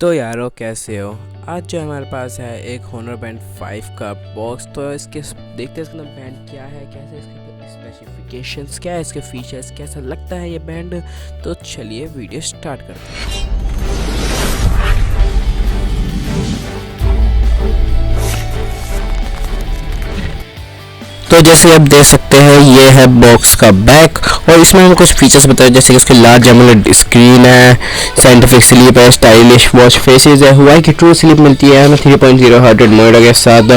तो यारो कैसे हो। आज जो हमारे पास है एक Honor Band 5 का बॉक्स। तो इसके देखते हैं इसका बैंड क्या है, कैसे इसके स्पेसिफिकेशंस क्या है, इसके फीचर्स कैसा लगता है ये बैंड। तो चलिए वीडियो स्टार्ट करते हैं। तो जैसे आप देख सकते हैं ये है बॉक्स का बैक और इसमें हमें कुछ फीचर्स बताए, जैसे कि उसकी लार्ज एमोलेड स्क्रीन है, साइंटिफिक स्लीप है, स्टाइलिश वॉच फेसेस है, हुआई की ट्रू स्लीप मिलती है हमें 3.0 हार्ट रेट मोड के साथ,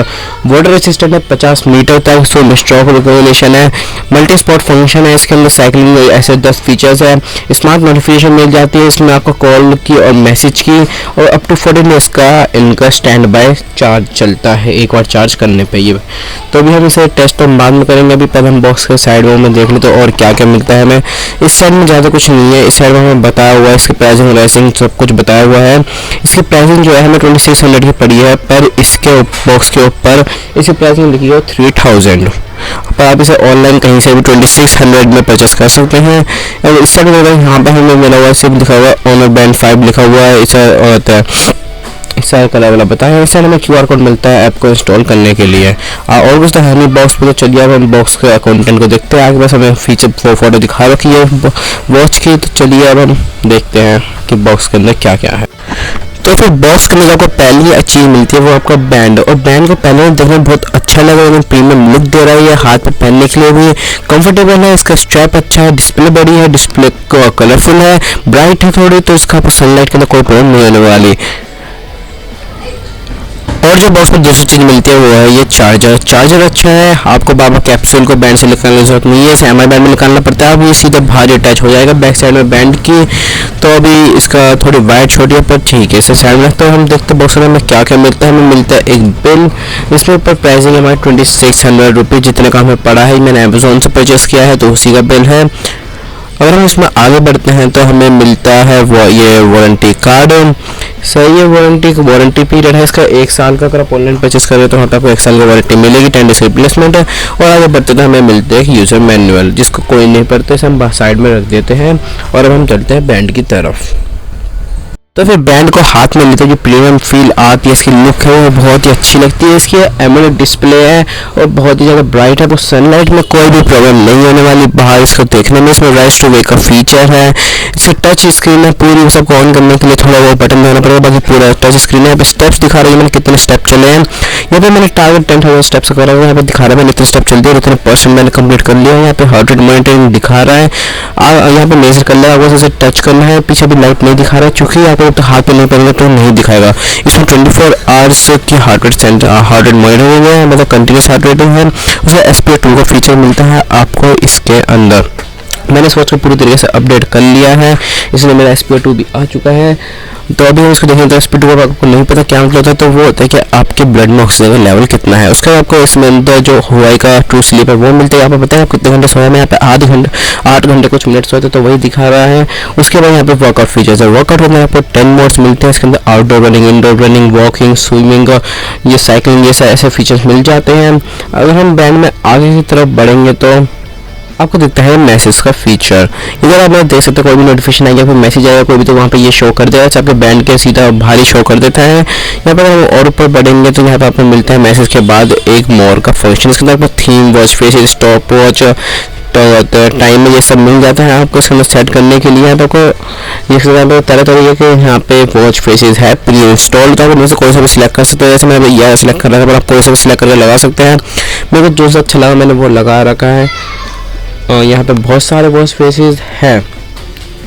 वाटर रेसिस्टेंट है 50 मीटर तक, सो स्ट्रोक रिकॉग्निशन है, मल्टी स्पॉट फंक्शन है इसके अंदर, साइकिलिंग ऐसे 10 फीचर्स है, स्मार्ट नोटिफिकेशन मिल जाती है इसमें आपको कॉल की और मैसेज की, और अप टू 14 डेज का इनका स्टैंड बाय चार्ज चलता है एक बार चार्ज करने पे ये। तो अभी हम इसे टेस्ट हम बाद में करेंगे, अभी पहले हम बॉक्स के साइड में देख ले तो और क्या क्या मिलता है हमें। इस साइड में ज़्यादा कुछ नहीं है, इस साइड में हमें बताया हुआ है इसकी प्राइसिंग रेसिंग सब कुछ बताया हुआ है। इसकी प्राइसिंग जो है हमें 2600 की पड़ी है, पर इसके बॉक्स के ऊपर इसकी प्राइसिंग लिखी है 3000, पर आप इसे ऑनलाइन कहीं से भी 2600 में परचेस कर सकते हैं। और इस साइड में यहाँ पर हमें मिला हुआ है सिर्फ लिखा हुआ है Honor Band 5 लिखा हुआ है, इसे होता है इस साइड कलर वाला बताया है। इस साइड हमें QR कोड मिलता है ऐप को इंस्टॉल करने के लिए। और कुछ तो है नहीं बॉक्स पे। तो चलिए अब हम बॉक्स के कंटेंट को देखते हैं। आगे बस हमें फीचर फोटो दिखा रखी है वॉच की। तो चलिए अब हम देखते हैं कि बॉक्स के अंदर क्या क्या है। तो फिर बॉक्स के अंदर आपको पहली चीज़ मिलती है वो आपका बैंड, और बैंड को पहले देखने में बहुत अच्छा लगा, एकदम प्रीमियम लुक दे रहा है, ये हाथ में पहनने के लिए भी कंफर्टेबल है, इसका स्ट्रैप अच्छा है, डिस्प्ले बड़ी है, डिस्प्ले कलरफुल है, ब्राइट है थोड़ी, तो इसका आपको सनलाइट के अंदर कोई प्रॉब्लम नहीं होने वाली। और जो बॉक्स में दूसरी चीज़ मिलती है वो है ये चार्जर अच्छा है, आपको बाबा कैप्सूल को बैंड से निकालने की जरूरत नहीं है, इसे MI बैंड में निकालना पड़ता है, अब ये सीधा बाहर अटैच हो जाएगा बैक साइड में बैंड की। तो अभी इसका थोड़ी वायर छोटी है पर ठीक है, इसे साइड में रखते हैं। हम देखते हैं बॉक्स में हमें क्या क्या मिलता है। हमें मिलता है एक बिल, इसके ऊपर प्राइसिंग हमारे 2600 रुपये जितने का हमें पड़ा है, मैंने अमेजोन से परचेस किया है तो उसी का बिल है। अगर हम इसमें आगे बढ़ते हैं तो हमें मिलता है वो ये वारंटी कार्ड। सही है, वारंटी पीरियड है इसका 1 साल का। अगर आप ऑनलाइन परचेस करें तो वहाँ पर आपको 1 साल की वारंटी मिलेगी, 10 डेज की रिप्लेसमेंट है। और आगे बढ़ते तो हमें मिलते हैं यूज़र मैनुअल, जिसको कोई नहीं पढ़ते, इसे हम साइड में रख देते हैं और अब हम चलते हैं बैंड की तरफ। तो फिर बैंड को हाथ में लेते जो प्रीमियम फील आती है, इसकी लुक है वो बहुत ही अच्छी लगती है। इसकी एमोलेड डिस्प्ले है और बहुत ही ज़्यादा ब्राइट है, तो सनलाइट में कोई भी प्रॉब्लम नहीं होने वाली बाहर इसको देखने में। इसमें राइज टू वेक का फीचर है, इससे टच स्क्रीन है पूरी, सबको ऑन करने के लिए थोड़ा वो बटन दबाना पड़ेगा, बाकी पूरा टच स्क्रीन है। यहाँ पे स्टेप्स दिखा रही है मैंने कितने स्टेप चले हैं। यहाँ पे मैंने टारगेट 10,000 स्टेप्स करा हुआ है, यहाँ पे दिखा रहा है मैंने इतने स्टेप चल दिए, इतने परसेंट मैंने कंप्लीट कर लिया है। यहाँ पे हार्ट रेट मॉनिटरिंग दिखा रहा है, यहाँ पे मेजर कर लिया है, इसे टच करना है। पीछे भी लाइट नहीं दिखा रहा है, चूँकि यहाँ पे तो हाथ पे नहीं तो नहीं दिखाएगा। इसमें 24 आवर्स की हार्ट रेट मॉनिटरिंग है, मतलब कंटिन्यूस हार्ट रेटिंग है। उसका SP2 का फीचर मिलता है आपको इसके अंदर। मैंने इस वॉच को पूरी तरीके से अपडेट कर लिया है, इसलिए मेरा SP2 भी आ चुका है। तो अभी हम इसको देखें तो SP2 का आपको नहीं पता क्या मतलब होता है, तो वो होता है कि आपके ब्लड में ऑक्सीजन का लेवल कितना है। उसका आपको इसमें अंदर जो हुआई का ट्रू स्लीप है वो मिलता है। यहाँ पर बताएं आप कितने घंटे सोए में, यहाँ पे 8 घंटे कुछ मिनट सोए थे तो वही दिखा रहा है। उसके बाद यहाँ पे वर्कआउट फीचर्स है, वर्कआउट में आपको 10 मोड्स मिलते हैं इसके अंदर, outdoor running, indoor running, walking, swimming, ये साइकिलिंग, ये ऐसे फीचर्स मिल जाते हैं। अगर हम बैंड में आगे की तरफ बढ़ेंगे तो आपको दिखता है मैसेज का फीचर। इधर आप देख सकते हैं कोई भी नोटिफिकेशन आएगा, कोई मैसेज आएगा कोई भी, तो वहाँ पे ये शो कर देगा, आपके बैंड के सीधा भारी शो कर देता है। यहाँ पर हम और ऊपर बढ़ेंगे तो यहाँ पे आपको मिलता है मैसेज के बाद एक मोर का फंक्शन, इसके अंदर आपको theme watch, face, stop watch, तो टाइम में ये सब मिल जाता है आपको इसके अंदर सेट करने के लिए। यहाँ पे आपको ये तरह तरीके के यहाँ पे वॉच फेसेस है प्री इंस्टॉल, तो आप इनमें से कोई सा भी सिलेक्ट कर सकते हैं। जैसे मैंने यह सिलेक्ट कर रखा है, पर आप कोई सा भी सिलेक्ट करके लगा सकते हैं। मेरे को जो सा अच्छा लगा मैंने वो लगा रखा है। यहाँ पे बहुत सारे वॉच फेसेस हैं,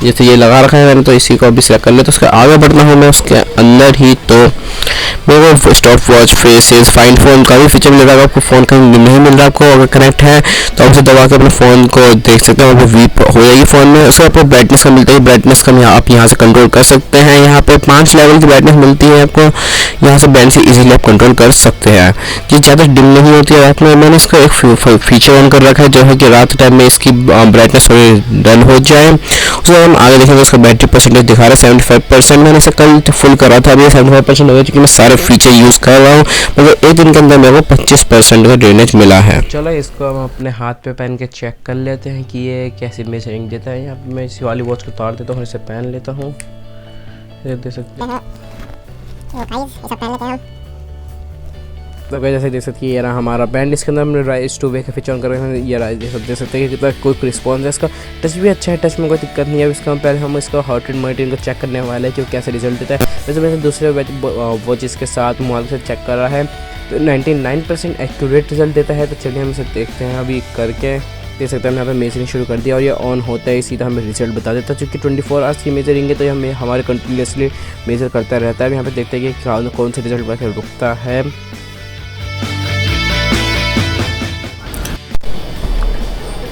जैसे ये लगा रखा है मैंने, तो इसी को अभी सिलेक्ट कर ले। तो उसके आगे बढ़ना हो मैं उसके अंदर ही, तो मेरे को stop watch faces, find phone का भी फीचर मिल रहा है। आपको फ़ोन कहीं नहीं मिल रहा, आपको अगर कनेक्ट है तो आप उसे दबा के अपने फ़ोन को देख सकते हैं, वो वीप हो जाएगी फ़ोन में। उसको आपको ब्राइटनेस का मिलता है, ब्राइटनेस का आप यहाँ से कंट्रोल कर सकते हैं। यहाँ पे 5 लेवल की ब्राइटनेस मिलती है आपको, यहाँ से बैंड से इजीली आप कंट्रोल कर सकते हैं। ये ज़्यादा डिम नहीं होती है रात में। मैंने इसका एक फीचर ऑन कर रखा है जो है कि रात टाइम में इसकी ब्राइटनेस थोड़ी डल हो जाए। उसके हम आगे देखेंगे उसका बैटरी परसेंटेज दिखा रहा है 75%। मैंने इसे कल फुल करा था, अभी 75% हो गया, क्योंकि मैं सारे फीचर यूज़ कर रहा हूँ। मतलब एक दिन के अंदर मेरे को 25% का ड्रेनेज मिला है। चलो इसको हम अपने हाथ पे पहन के चेक कर लेते हैं कि ये कैसी मेजरिंग देता है। यहाँ पे मैं इसी वाली वॉच को उतार देता हूँ, इसे पहन लेता हूँ, देख सकते हैं। तो गाइस ये सब पहन लेते हैं हम। तो गाइस जैसे देख सकते हैं ये रहा हमारा बैंड, इसके अंदर हमने राइज टू वे का फीचर ऑन कर रहे हैं। ये रहा देख सकते हैं कि कितना क्विक रिस्पॉन्स है इसका। टच भी अच्छा है, टच में कोई दिक्कत नहीं है। इसका पहले हम इसका हार्ट रेट मॉनिटरिंग को चेक करने वाले हैं कि वो कैसे रिजल्ट देता है। वैसे मैंने दूसरे वॉचेस के साथ मोबाइल से चेक कर रहा है तो 99% एक्यूरेट रिजल्ट देता है। तो चलिए हम इसे देखते हैं अभी करके। देख सकते हैं हमने यहाँ पे मेजरिंग शुरू कर दिया और ये ऑन होता है सीधा हमें रिजल्ट बता देता है। चूँकि 24 आवर्स की मेजरिंग है तो ये हमें हमारे कंटिन्यूसली मेजर करता रहता है। यहाँ पे देखते हैं कि कौन से रिजल्ट पर रुकता है।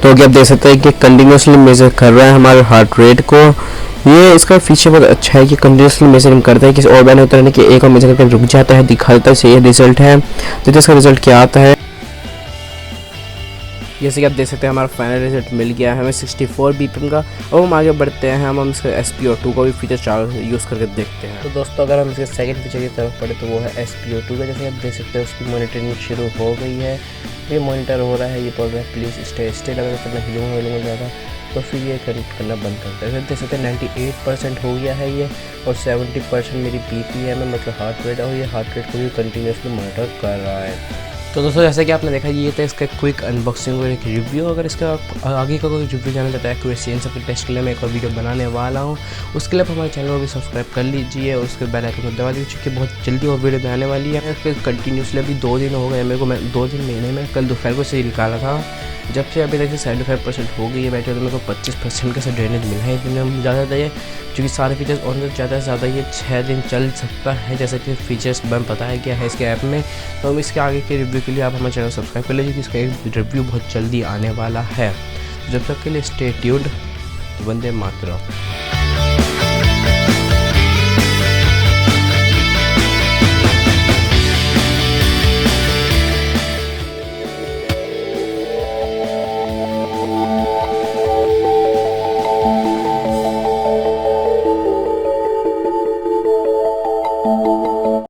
तो अभी आप देख सकते हैं कि कंटिन्यूसली मेजर कर रहा है हमारे हार्ट रेट को। ये इसका फीचर बहुत अच्छा है कि कंटिन्यूसली मेजरिंग करता है। किसी और बैंड होता है कि एक और मेजर करके रुक जाता है, दिखा देता है ये रिजल्ट है। तो इसका रिजल्ट क्या आता है जैसे कि आप देख सकते हैं हमारा फाइनल रिजल्ट मिल गया है हमें 64 BPM का। और हम आगे बढ़ते हैं, हम इसका SpO2 का भी फीचर यूज़ करके देखते हैं। तो दोस्तों अगर हम इसके सेकंड फीचर की तरफ पढ़े तो वो है SpO2 का। जैसे आप देख सकते हैं उसकी मॉनिटरिंग शुरू हो गई है, ये मॉनिटर हो रहा है। ये बोल रहा है प्लीज़ स्टे स्टिल, अगर मैं हिलूँगा ज़्यादा तो फिर ये करना बंद करता है। देख सकते हैं 98% हो गया है ये, और 70% मेरी BPM है, मतलब हार्ट रेट, और ये हार्ट रेट को भी कंटिन्यूसली मॉनिटर कर रहा है। तो दोस्तों जैसे कि आपने देखा ये था इसका क्विक अनबॉक्सिंग और एक रिव्यू। अगर इसका आगे का कोई रिव्यू जानना चाहता है एक्यूरेसी इन सब टेस्ट के लिए मैं एक और वीडियो बनाने वाला हूँ। उसके लिए आप हमारे चैनल को भी सब्सक्राइब कर लीजिए और उसके बेल आइकन को दबा दीजिए, क्योंकि बहुत जल्दी वो वीडियो बनाने वाली है। फिर कंटिन्यूसली अभी 2 दिन हो गए मेरे को, मैं 2 महीने में कल दोपहर को से निकाला था। जब से अभी तक 75% हो गई है बैटरी, तो मेरे को 25% का ड्रेनेज मिला है। इसमें ज़्यादा चाहिए क्योंकि सारे फीचर्स ऑन तो ज़्यादा से ज़्यादा ये 6 दिन चल सकता है, जैसे कि फीचर्स मैं पता है क्या है इसके ऐप में। तो हम इसके आगे के रिव्यू के लिए आप हमारे चैनल सब्सक्राइब कर लीजिए कि इसका एक रिव्यू बहुत जल्दी आने वाला है। जब तक के लिए स्टे ट्यून्ड। वंदे मातरम।